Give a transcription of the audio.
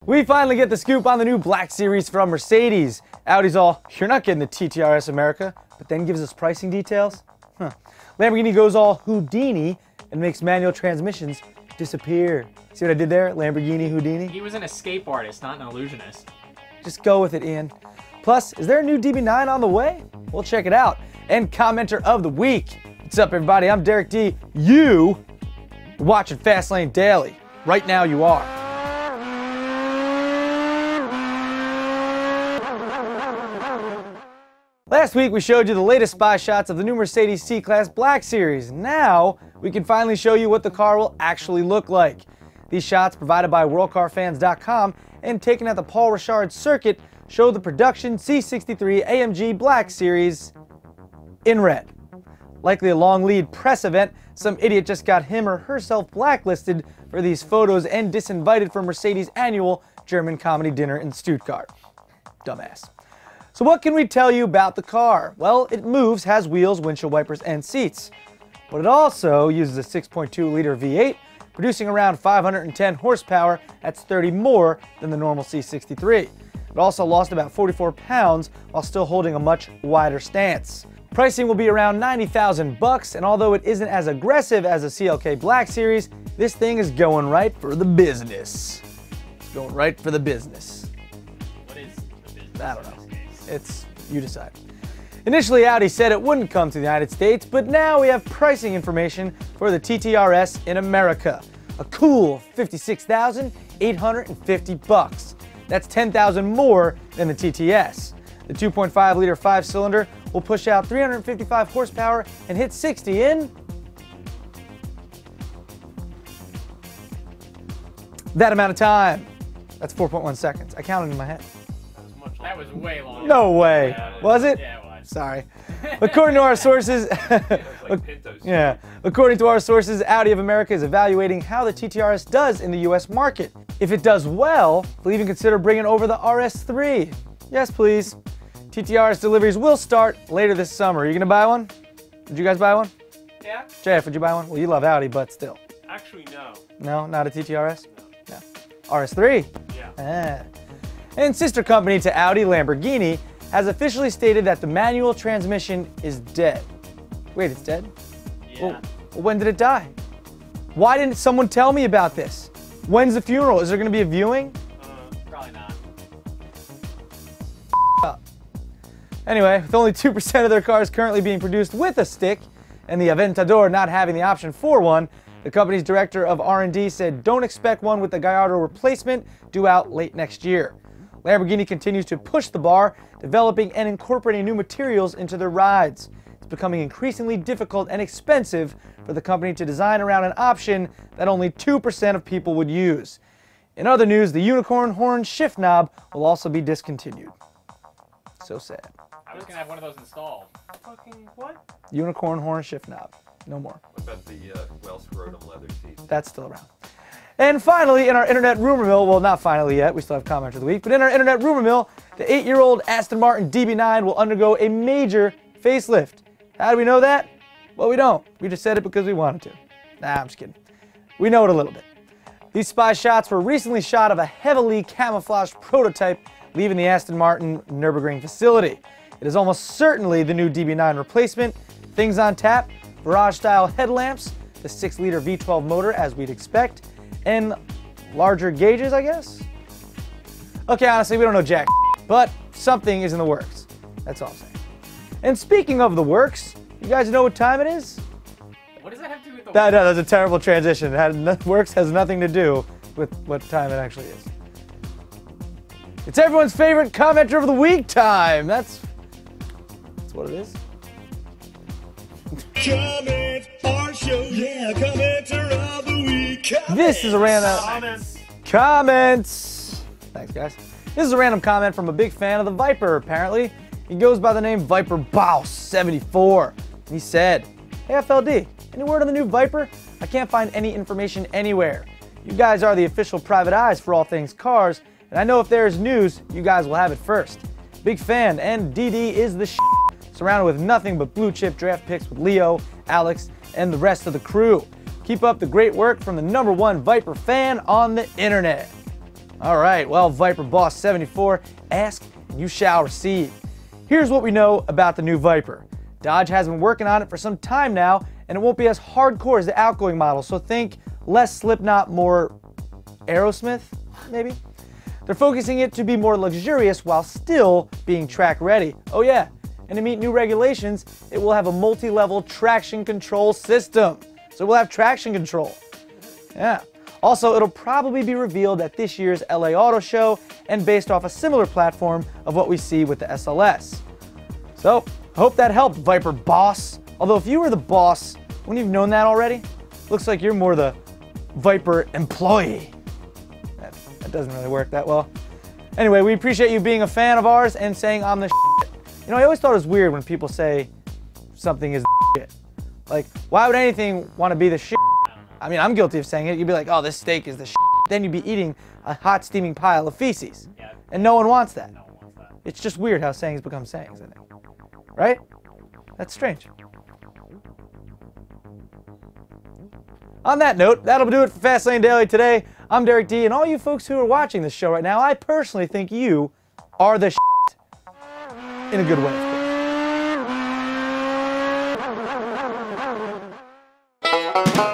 We finally get the scoop on the new Black Series from Mercedes. Audi's all, you're not getting the TTRS America, but then gives us pricing details? Huh. Lamborghini goes all Houdini and makes manual transmissions disappear. See what I did there? Lamborghini Houdini? He was an escape artist, not an illusionist. Just go with it, Ian. Plus, is there a new DB9 on the way? We'll check it out. And commenter of the week. What's up, everybody? I'm Derek D. You are watching Fastlane Daily. Right now you are. Last week we showed you the latest spy shots of the new Mercedes C-Class Black Series. Now we can finally show you what the car will actually look like. These shots, provided by WorldCarFans.com and taken at the Paul Ricard circuit, show the production C63 AMG Black Series in red. Likely a long lead press event, some idiot just got him or herself blacklisted for these photos and disinvited from Mercedes' annual German comedy dinner in Stuttgart. Dumbass. So what can we tell you about the car? Well, it moves, has wheels, windshield wipers, and seats. But it also uses a 6.2-liter V8, producing around 510 horsepower. That's 30 more than the normal C63. It also lost about 44 pounds while still holding a much wider stance. Pricing will be around $90,000 bucks, and although it isn't as aggressive as a CLK Black Series, this thing is going right for the business. It's going right for the business. What is the business? I don't know. It's, you decide. Initially, Audi said it wouldn't come to the United States, but now we have pricing information for the TTRS in America. A cool $56,850 bucks. That's $10,000 more than the TTS. The 2.5-liter 5-cylinder will push out 355 horsepower and hit 60 in that amount of time. That's 4.1 seconds. I counted in my head. That was way longer. No way. Yeah, was it? Yeah, it was. Sorry. According to our sources, according to our sources, Audi of America is evaluating how the TTRS does in the US market. If it does well, they'll even consider bringing over the RS3. Yes, please. TTRS deliveries will start later this summer. Are you gonna buy one? Did you guys buy one? Yeah. Jeff, would you buy one? Well, you love Audi, but still. Actually, no. No, not a TTRS? No. No. RS3? Yeah. And sister company to Audi, Lamborghini, has officially stated that the manual transmission is dead. Wait, it's dead? Yeah. Well, when did it die? Why didn't someone tell me about this? When's the funeral? Is there going to be a viewing? Probably not. Anyway, with only 2% of their cars currently being produced with a stick, and the Aventador not having the option for one, the company's director of R&D said don't expect one with the Gallardo replacement due out late next year. Lamborghini continues to push the bar, developing and incorporating new materials into their rides. It's becoming increasingly difficult and expensive for the company to design around an option that only 2% of people would use. In other news, the unicorn horn shift knob will also be discontinued. So sad. I was gonna have one of those installed. Fucking what? Unicorn horn shift knob. No more. What about the well scrotum leather seats? That's still around. And finally, in our internet rumor mill, well, not finally yet, we still have commenter of the week, but in our internet rumor mill, the 8-year-old Aston Martin DB9 will undergo a major facelift. How do we know that? Well, we don't. We just said it because we wanted to. Nah, I'm just kidding. We know it a little bit. These spy shots were recently shot of a heavily camouflaged prototype leaving the Aston Martin Nürburgring facility. It is almost certainly the new DB9 replacement. Things on tap: Barrage-style headlamps, the 6-liter V12 motor as we'd expect, and larger gauges, I guess? Okay, honestly, we don't know jack, but something is in the works. That's all I'm saying. And speaking of the works, you guys know what time it is? What does that have to do with the That was a terrible transition. Works has nothing to do with what time it actually is. It's everyone's favorite commenter of the week time. That's what it is. Comment our show, yeah, commenter of the week. This is a random comments. Thanks, guys. This is a random comment from a big fan of the Viper, apparently. He goes by the name Viper Boss 74. He said, "Hey FLD, any word on the new Viper? I can't find any information anywhere. You guys are the official private eyes for all things cars, and I know if there is news, you guys will have it first. Big fan, and DD is the surrounded with nothing but blue chip draft picks with Leo, Alex, and the rest of the crew. Keep up the great work from the #1 Viper fan on the internet." All right, well, Viper Boss 74, ask and you shall receive. Here's what we know about the new Viper. Dodge has been working on it for some time now, and it won't be as hardcore as the outgoing model, so think less Slipknot, more Aerosmith, maybe? They're focusing it to be more luxurious while still being track ready. Oh yeah, and to meet new regulations, it will have a multi-level traction control system. So we'll have traction control. Yeah. Also, it'll probably be revealed at this year's LA Auto Show and based off a similar platform of what we see with the SLS. So, I hope that helped, Viper Boss. Although if you were the boss, wouldn't you have known that already? Looks like you're more the Viper employee. That doesn't really work that well. Anyway, we appreciate you being a fan of ours and saying I'm the shit. You know, I always thought it was weird when people say something is the shit. Like, why would anything want to be the shit? I mean, I'm guilty of saying it. You'd be like, oh, this steak is the shit. Then you'd be eating a hot steaming pile of feces. Yeah. And no one wants that. No one wants that. It's just weird how sayings become sayings, I think. Right? That's strange. On that note, that'll do it for Fastlane Daily today. I'm Derek D, and all you folks who are watching this show right now, I personally think you are the shit. In a good way, of course.